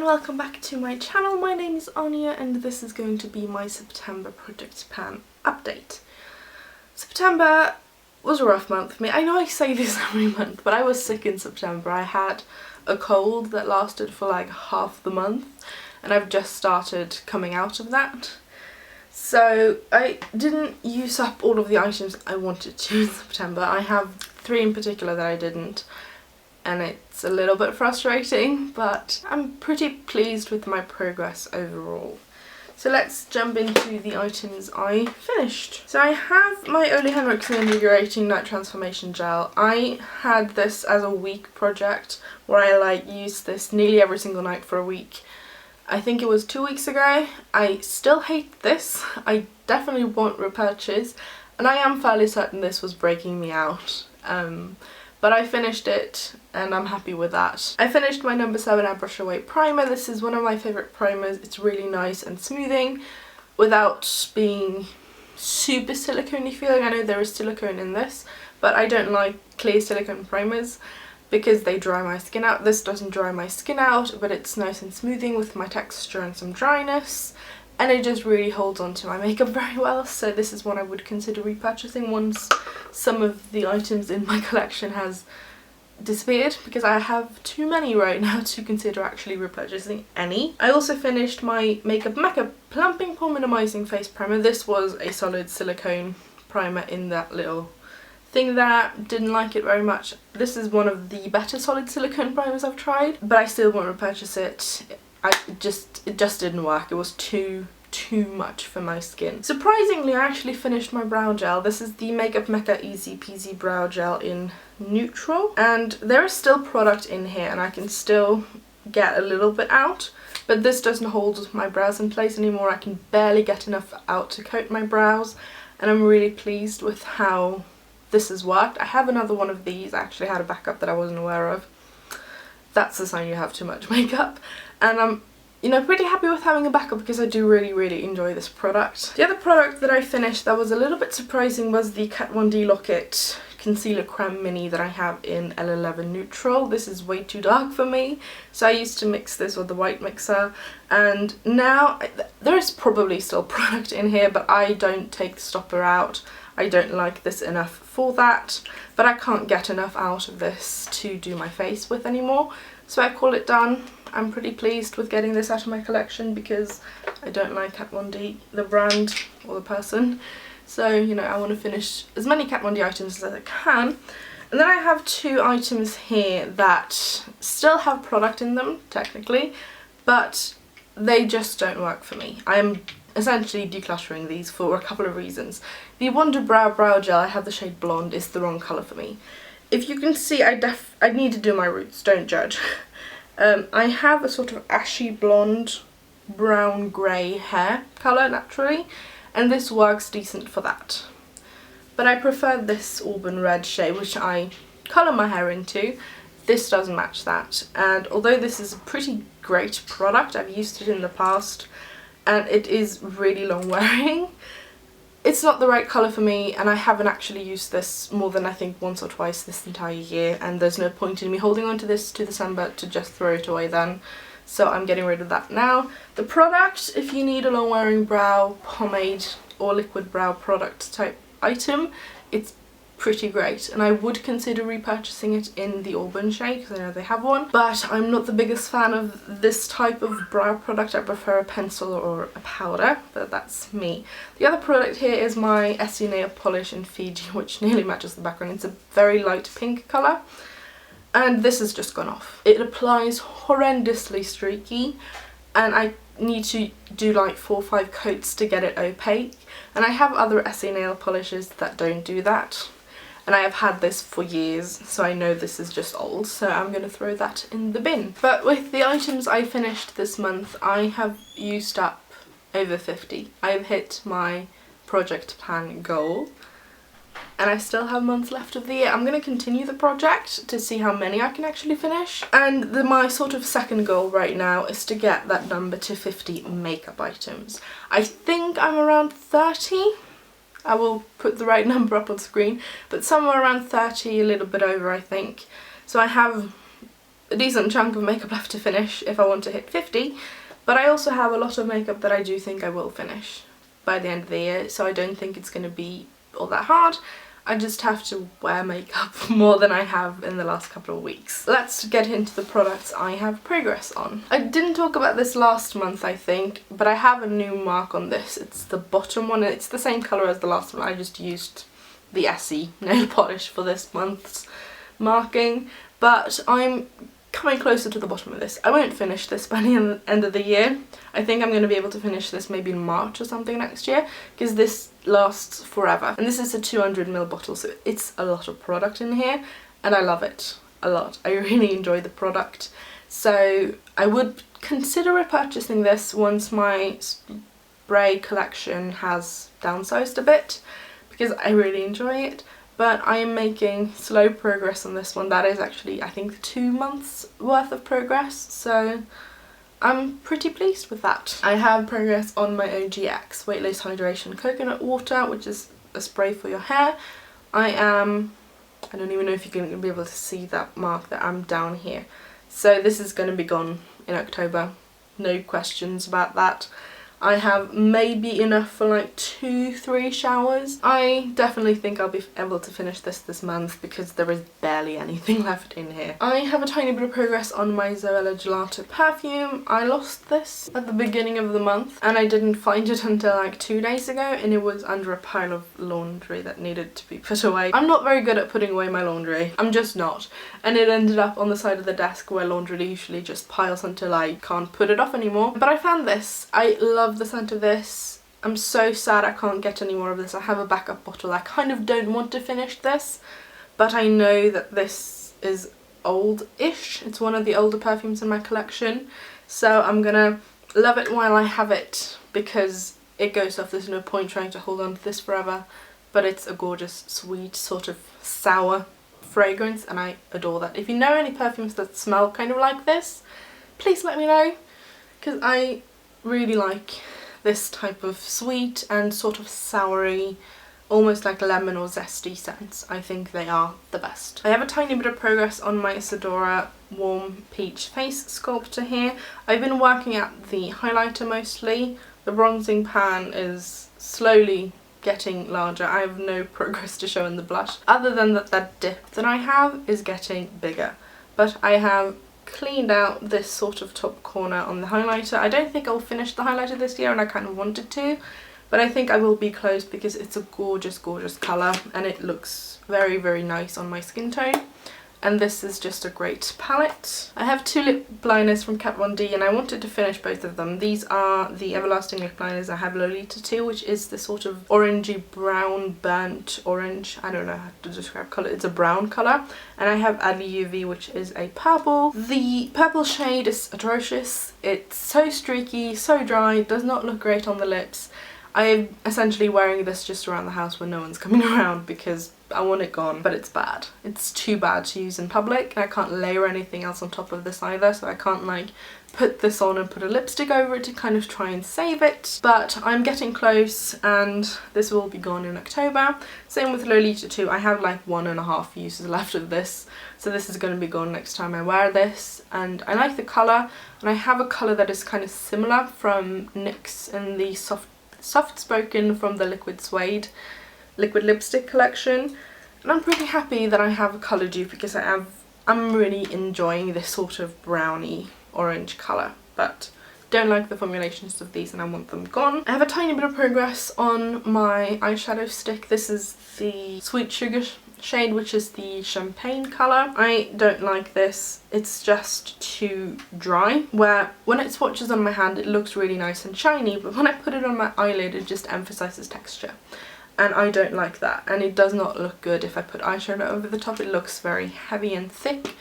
and welcome back to my channel. My name is Anya and this is going to be my September project plan update. September was a rough month for me. I know I say this every month, but I was sick in September. I had a cold that lasted for like half the month and I've just started coming out of that. So I didn't use up all of the items I wanted to in September. I have 3 in particular that I didn't, and it's a little bit frustrating, but I'm pretty pleased with my progress overall. So let's jump into the items I finished. So I have my Ole Henrik's Reinvigorating Night Transformation Gel. I had this as a week project where I used this nearly every single night for a week. I think it was 2 weeks ago. I still hate this. I definitely want repurchase, and I am fairly certain this was breaking me out. But I finished it and I'm happy with that. I finished my number 7 Airbrush Away primer. This is one of my favourite primers. It's really nice and smoothing without being super silicone-y feeling. I know there is silicone in this, but I don't like clear silicone primers because they dry my skin out. This doesn't dry my skin out, but it's nice and smoothing with my texture and some dryness. And it just really holds on to my makeup very well, so this is one I would consider repurchasing once some of the items in my collection has disappeared, because I have too many right now to consider actually repurchasing any. I also finished my Makeup Mecca Plumping Pore Minimizing Face Primer. This was a solid silicone primer in that little thing there. Didn't like it very much. This is one of the better solid silicone primers I've tried, but I still won't repurchase it. It just didn't work. It was too much for my skin. Surprisingly, I actually finished my brow gel. This is the Makeup Mecca Easy Peasy Brow Gel in Neutral, and there is still product in here and I can still get a little bit out, but this doesn't hold my brows in place anymore. I can barely get enough out to coat my brows, and I'm really pleased with how this has worked. I have another one of these. I actually had a backup that I wasn't aware of. That's the sign you have too much makeup. And I'm, pretty happy with having a backup because I do really enjoy this product. The other product that I finished that was a little bit surprising was the Kat Von D Lock-It Concealer Creme Mini that I have in L11 Neutral. This is way too dark for me, so I used to mix this with the white mixer, and now there is probably still product in here, but I don't take the stopper out. I don't like this enough for that, but I can't get enough out of this to do my face with anymore, so I call it done. I'm pretty pleased with getting this out of my collection because I don't like Kat Von D, the brand or the person. So, I want to finish as many Kat Von D items as I can. And then I have 2 items here that still have product in them, technically, but they just don't work for me. I am essentially decluttering these for a couple of reasons. The Wonder Brow Gel, I have the shade Blonde, is the wrong colour for me. If you can see, I need to do my roots, don't judge. I have a sort of ashy blonde, brown grey hair colour naturally, and this works decent for that. But I prefer this auburn red shade, which I colour my hair into. This doesn't match that, and although this is a pretty great product, I've used it in the past, and it is really long wearing, it's not the right colour for me, and I haven't actually used this more than I think once or twice this entire year, and there's no point in me holding on to this to December to just throw it away then. So I'm getting rid of that now. The product, if you need a long wearing brow pomade or liquid brow product type item, it's pretty great, and I would consider repurchasing it in the Auburn shade because I know they have one, but I'm not the biggest fan of this type of brow product. I prefer a pencil or a powder, but that's me. The other product here is my Essie nail polish in Fiji, which nearly matches the background. It's a very light pink colour, and this has just gone off. It applies horrendously streaky, and I need to do like 4 or 5 coats to get it opaque, and I have other Essie nail polishes that don't do that. And I have had this for years, so I know this is just old, so I'm going to throw that in the bin. But with the items I finished this month, I have used up over 50. I've hit my project plan goal, and I still have months left of the year. I'm going to continue the project to see how many I can actually finish. And my sort of second goal right now is to get that number to 50 makeup items. I think I'm around 30. I will put the right number up on screen, but somewhere around 30, a little bit over I think. So I have a decent chunk of makeup left to finish if I want to hit 50, but I also have a lot of makeup that I do think I will finish by the end of the year, so I don't think it's going to be all that hard. I just have to wear makeup more than I have in the last couple of weeks. Let's get into the products I have progress on. I didn't talk about this last month, I think, but I have a new mark on this. It's the bottom one, and it's the same colour as the last one. I just used the Essie nail polish for this month's marking, but I'm coming closer to the bottom of this. I won't finish this by the end of the year. I think I'm going to be able to finish this maybe in March or something next year, because this lasts forever. And this is a 200ml bottle, so it's a lot of product in here, and I love it a lot. I really enjoy the product. So I would consider repurchasing this once my spray collection has downsized a bit, because I really enjoy it. But I am making slow progress on this one. That is actually, I think, 2 months worth of progress, so I'm pretty pleased with that. I have progress on my OGX Weightless Hydration Coconut Water, which is a spray for your hair. I don't even know if you're going to be able to see that mark that I'm down here. So this is going to be gone in October, no questions about that. I have maybe enough for like 2-3 showers. I definitely think I'll be able to finish this month, because there is barely anything left in here. I have a tiny bit of progress on my Zoella Gelato perfume. I lost this at the beginning of the month and I didn't find it until like 2 days ago, and it was under a pile of laundry that needed to be put away. I'm not very good at putting away my laundry. I'm just not. And it ended up on the side of the desk where laundry usually just piles until I can't put it off anymore. But I found this. I love the scent of this. I'm so sad I can't get any more of this. I have a backup bottle. I kind of don't want to finish this, but I know that this is old-ish. It's one of the older perfumes in my collection, so I'm gonna love it while I have it, because it goes off. There's no point trying to hold on to this forever, but it's a gorgeous, sweet, sort of sour fragrance, and I adore that. If you know any perfumes that smell kind of like this, please let me know, because I really like this type of sweet and sort of soury, almost like lemon or zesty scents. I think they are the best. I have a tiny bit of progress on my Isadora Warm Peach Face Sculptor here. I've been working at the highlighter mostly. The bronzing pan is slowly getting larger. I have no progress to show in the blush, other than that dip that I have is getting bigger. But I have cleaned out this sort of top corner on the highlighter. I don't think I'll finish the highlighter this year, and I kind of wanted to, but I think I will be close, because it's a gorgeous, gorgeous colour and it looks very, very nice on my skin tone. And this is just a great palette. I have 2 lip liners from Kat Von D, and I wanted to finish both of them. These are the Everlasting lip liners. I have Lolita 2, which is the sort of orangey brown, burnt orange. I don't know how to describe colour. It's a brown colour. And I have Adli UV, which is a purple. The purple shade is atrocious. It's so streaky, so dry, does not look great on the lips. I'm essentially wearing this just around the house when no one's coming around, because I want it gone, but it's bad. It's too bad to use in public. I can't layer anything else on top of this either, so I can't like put this on and put a lipstick over it to kind of try and save it. But I'm getting close, and this will be gone in October. Same with Lolita 2. I have like 1.5 uses left of this, so this is going to be gone next time I wear this. And I like the colour, and I have a colour that is kind of similar from NYX in the Soft Spoken from the Liquid Suede liquid lipstick collection, and I'm pretty happy that I have a colour dupe, because I'm really enjoying this sort of browny orange colour, but don't like the formulations of these and I want them gone. I have a tiny bit of progress on my eyeshadow stick. This is the Sweet Sugar shade, which is the champagne colour. I don't like this. It's just too dry, where when it swatches on my hand it looks really nice and shiny, but when I put it on my eyelid it just emphasises texture. And I don't like that, and it does not look good if I put eyeshadow over the top. It looks very heavy and thick,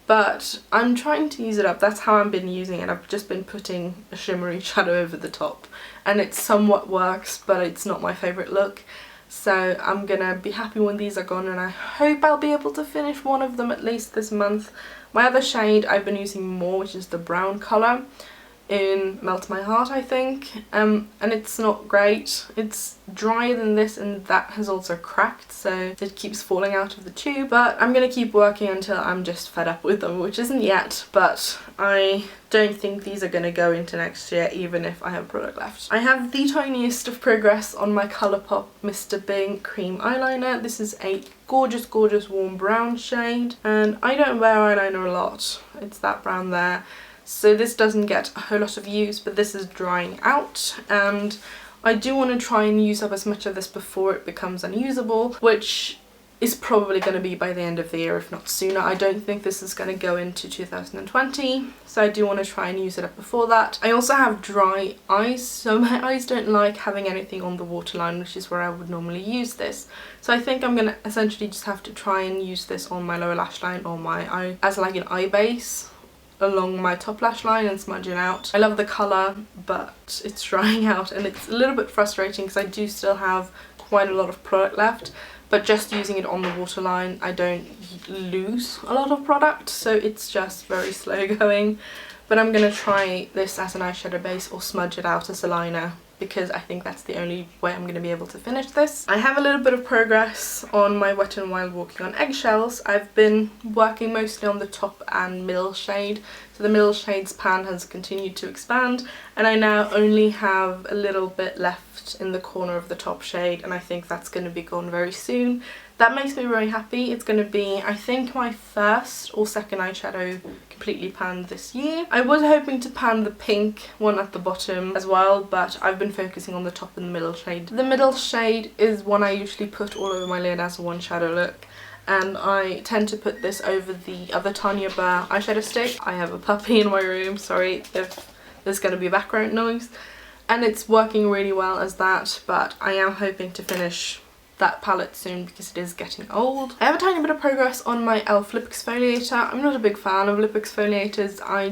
but I'm trying to use it up. That's how I've been using it. I've just been putting a shimmery shadow over the top, and it somewhat works, but it's not my favourite look. So I'm gonna be happy when these are gone, and I hope I'll be able to finish one of them at least this month. My other shade I've been using more, which is the brown colour. in Melt My Heart, I think, and it's not great. It's drier than this, and that has also cracked, so it keeps falling out of the tube, but I'm gonna keep working until I'm just fed up with them, which isn't yet, but I don't think these are gonna go into next year even if I have product left. I have the tiniest of progress on my Colourpop Mr. Bing cream eyeliner. This is a gorgeous, gorgeous warm brown shade, and I don't wear eyeliner a lot. It's that brown there. So this doesn't get a whole lot of use, but this is drying out, and I do want to try and use up as much of this before it becomes unusable, which is probably going to be by the end of the year, if not sooner. I don't think this is going to go into 2020, so I do want to try and use it up before that. I also have dry eyes, so my eyes don't like having anything on the waterline, which is where I would normally use this. So I think I'm going to essentially just have to try and use this on my lower lash line or my eye as like an eye base along my top lash line and smudge it out. I love the colour, but it's drying out, and it's a little bit frustrating because I do still have quite a lot of product left, but just using it on the waterline I don't lose a lot of product, so it's just very slow going. But I'm going to try this as an eyeshadow base or smudge it out as a liner, because I think that's the only way I'm going to be able to finish this. I have a little bit of progress on my Wet n Wild Walking on Eggshells. I've been working mostly on the top and middle shade, so the middle shade's pan has continued to expand, and I now only have a little bit left in the corner of the top shade, and I think that's going to be gone very soon. That makes me very happy. It's going to be, I think, my first or second eyeshadow completely panned this year. I was hoping to pan the pink one at the bottom as well, but I've been focusing on the top and the middle shade. The middle shade is one I usually put all over my lid as a one shadow look, and I tend to put this over the other Tanya Burr eyeshadow stick. I have a puppy in my room, sorry if there's going to be background noise, and it's working really well as that, but I am hoping to finish that palette soon because it is getting old. I have a tiny bit of progress on my e.l.f. lip exfoliator. I'm not a big fan of lip exfoliators. I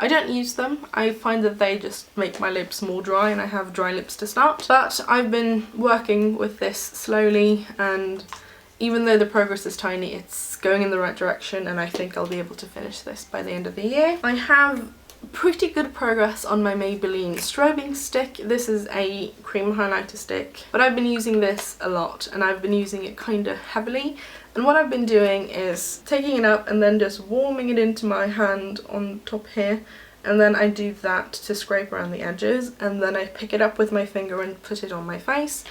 don't use them. I find that they just make my lips more dry, and I have dry lips to start. But I've been working with this slowly, and even though the progress is tiny, it's going in the right direction, and I think I'll be able to finish this by the end of the year. I have pretty good progress on my Maybelline strobing stick. This is a cream highlighter stick, but I've been using this a lot, and I've been using it kind of heavily, and what I've been doing is taking it up and then just warming it into my hand on top here, and then I do that to scrape around the edges, and then I pick it up with my finger and put it on my face.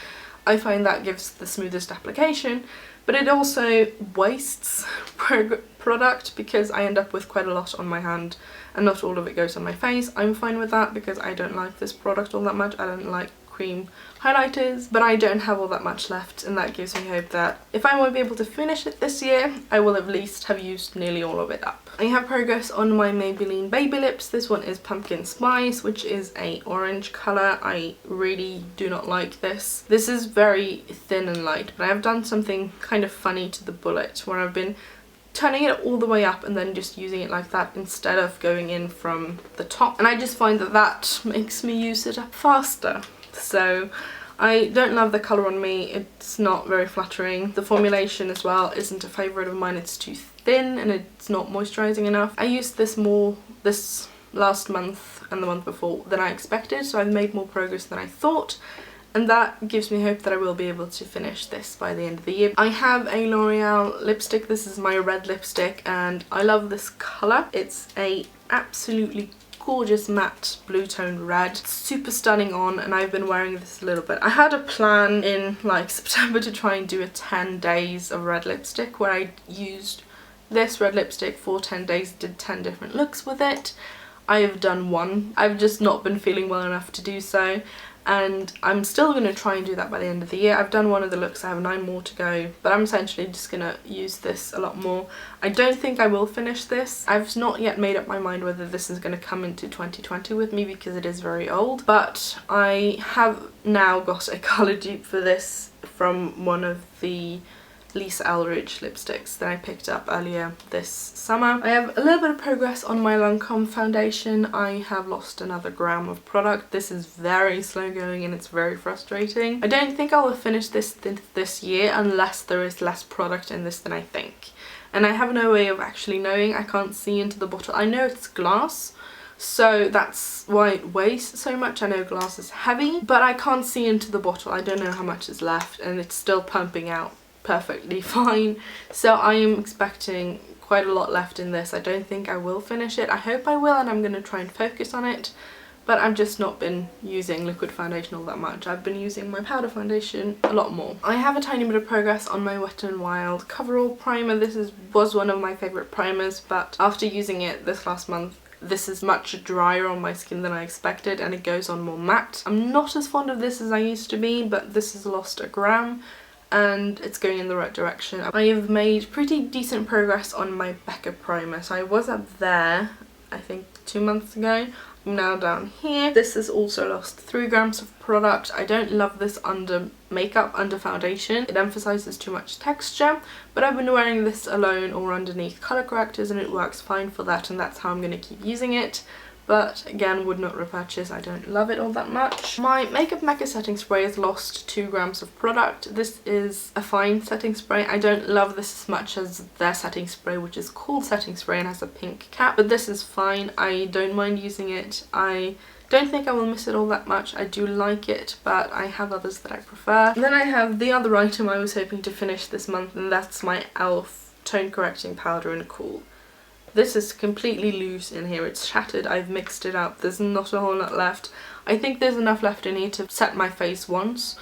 I find that gives the smoothest application, but it also wastes product because I end up with quite a lot on my hand and not all of it goes on my face. I'm fine with that because I don't like this product all that much. I don't like cream highlighters, but I don't have all that much left, and that gives me hope that if I won't be able to finish it this year, I will at least have used nearly all of it up. I have progress on my Maybelline Baby Lips. This one is Pumpkin Spice, which is a orange colour. I really do not like this. This is very thin and light, but I have done something kind of funny to the bullet where I've been turning it all the way up and then just using it like that instead of going in from the top, and I just find that that makes me use it up faster. So I don't love the colour on me. It's not very flattering. The formulation as well isn't a favourite of mine. It's too thin and it's not moisturising enough. I used this more this last month and the month before than I expected, so I've made more progress than I thought, and that gives me hope that I will be able to finish this by the end of the year. I have a L'Oreal lipstick. This is my red lipstick, and I love this colour. It's a absolutely gorgeous matte blue toned red. It's super stunning on, and I've been wearing this a little bit. I had a plan in like September to try and do a 10 days of red lipstick where I used this red lipstick for 10 days, did 10 different looks with it. I have done one. I've just not been feeling well enough to do so, and I'm still going to try and do that by the end of the year. I've done one of the looks, I have 9 more to go, but I'm essentially just going to use this a lot more. I don't think I will finish this. I've not yet made up my mind whether this is going to come into 2020 with me because it is very old, but I have now got a colour dupe for this from one of the Lisa Eldridge lipsticks that I picked up earlier this summer. I have a little bit of progress on my Lancome foundation. I have lost another gram of product. This is very slow going and it's very frustrating. I don't think I will finish this year unless there is less product in this than I think. And I have no way of actually knowing. I can't see into the bottle. I know it's glass, so that's why it weighs so much. I know glass is heavy, but I can't see into the bottle. I don't know how much is left, and it's still pumping out perfectly fine. So I am expecting quite a lot left in this. I don't think I will finish it. I hope I will, and I'm going to try and focus on it. But I've just not been using liquid foundation all that much. I've been using my powder foundation a lot more. I have a tiny bit of progress on my Wet n Wild Coverall primer. This was one of my favourite primers, but after using it this last month, this is much drier on my skin than I expected, and it goes on more matte. I'm not as fond of this as I used to be, but this has lost a gram and it's going in the right direction. I have made pretty decent progress on my Becca primer. So I was up there, I think 2 months ago. I'm now down here. This has also lost 3 grams of product. I don't love this under makeup, under foundation. It emphasizes too much texture, but I've been wearing this alone or underneath colour correctors and it works fine for that, and that's how I'm going to keep using it. But again, would not repurchase. I don't love it all that much. My Makeup Mecca setting spray has lost 2 grams of product. This is a fine setting spray. I don't love this as much as their setting spray, which is called setting spray and has a pink cap, but this is fine. I don't mind using it. I don't think I will miss it all that much. I do like it, but I have others that I prefer. And then I have the other item I was hoping to finish this month, and that's my e.l.f. tone correcting powder in Cool. This is completely loose in here, it's shattered, I've mixed it up, there's not a whole lot left. I think there's enough left in here to set my face once,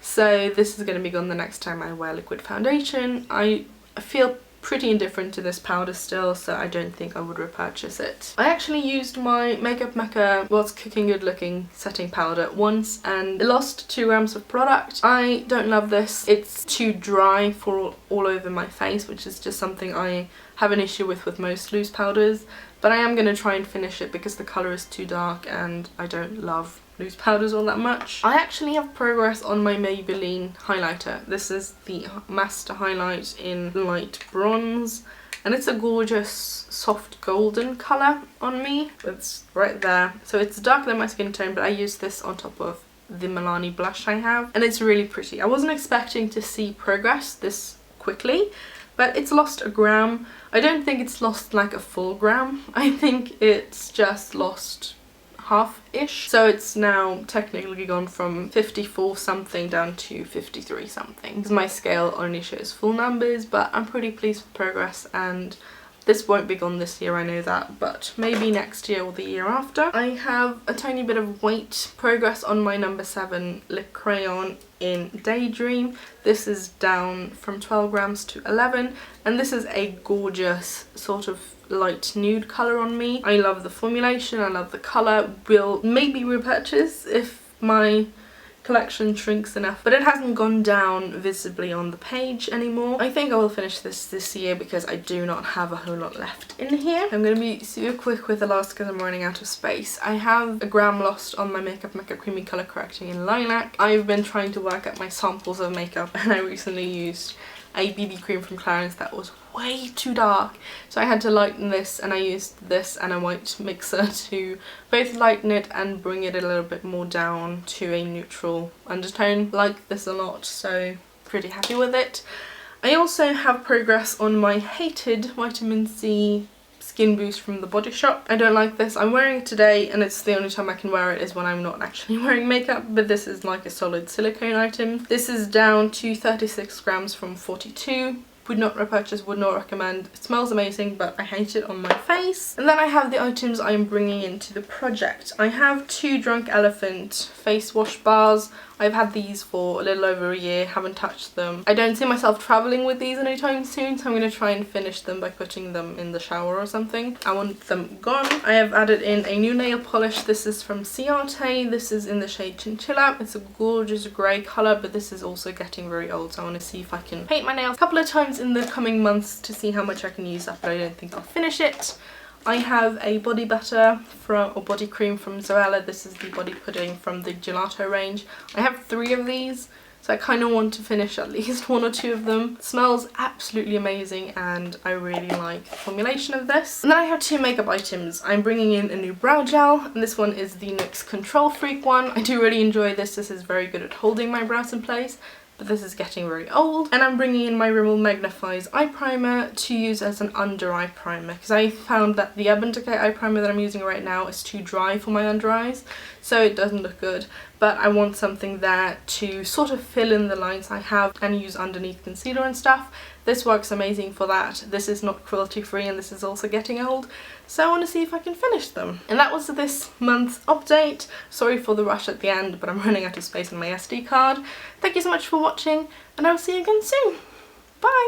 so this is going to be gone the next time I wear liquid foundation. I feel pretty indifferent to this powder still, so I don't think I would repurchase it. I actually used my Makeup Mecca What's Cooking Good Looking setting powder once and it lost 2 grams of product. I don't love this. It's too dry for all over my face, which is just something I have an issue with most loose powders, but I am going to try and finish it because the colour is too dark and I don't love loose powders all that much. I actually have progress on my Maybelline highlighter. This is the Master Highlight in light bronze, and it's a gorgeous soft golden colour on me. It's right there. So it's darker than my skin tone, but I use this on top of the Milani blush I have, and it's really pretty. I wasn't expecting to see progress this quickly, but it's lost a gram. I don't think it's lost like a full gram. I think it's just lost half-ish. So it's now technically gone from 54 something down to 53 something. Because my scale only shows full numbers, but I'm pretty pleased with progress, and this won't be gone this year, I know that, but maybe next year or the year after. I have a tiny bit of weight progress on my number 7 lip crayon in Daydream. This is down from 12 grams to 11, and this is a gorgeous sort of light nude colour on me. I love the formulation, I love the colour. Will maybe repurchase if my collection shrinks enough, but it hasn't gone down visibly on the page anymore. I think I will finish this year because I do not have a whole lot left in here. I'm going to be super quick with the last because I'm running out of space. I have a gram lost on my Makeup Mecca Creamy Colour Correcting in Lilac. I've been trying to work up my samples of makeup, and I recently used a BB cream from Clarins that was way too dark, so I had to lighten this, and I used this and a white mixer to both lighten it and bring it a little bit more down to a neutral undertone. Like this a lot, so pretty happy with it. I also have progress on my hated vitamin C skin boost from the Body Shop. I don't like this. I'm wearing it today, and it's the only time I can wear it is when I'm not actually wearing makeup, but this is like a solid silicone item. This is down to 36 grams from 42. Would not repurchase, would not recommend. It smells amazing, but I hate it on my face. And then I have the items I'm bringing into the project. I have 2 Drunk Elephant face wash bars. I've had these for a little over a year, haven't touched them. I don't see myself travelling with these anytime soon, so I'm going to try and finish them by putting them in the shower or something. I want them gone. I have added in a new nail polish. This is from Ciarte. This is in the shade Chinchilla. It's a gorgeous grey colour, but this is also getting very old, so I want to see if I can paint my nails a couple of times in the coming months to see how much I can use up, but I don't think I'll finish it. I have a body butter or body cream from Zoella. This is the body pudding from the gelato range. I have 3 of these, so I kind of want to finish at least 1 or 2 of them. It smells absolutely amazing, and I really like the formulation of this. And then I have 2 makeup items. I'm bringing in a new brow gel, and this one is the NYX Control Freak one. I do really enjoy this. This is very good at holding my brows in place. but this is getting very old. And I'm bringing in my Rimmel Magnifies eye primer to use as an under eye primer, because I found that the Urban Decay eye primer that I'm using right now is too dry for my under eyes, so it doesn't look good. But I want something there to sort of fill in the lines I have and use underneath concealer and stuff. This works amazing for that. This is not cruelty free and this is also getting old, so I want to see if I can finish them. And that was this month's update. Sorry for the rush at the end, but I'm running out of space on my SD card. Thank you so much for watching, and I will see you again soon. Bye!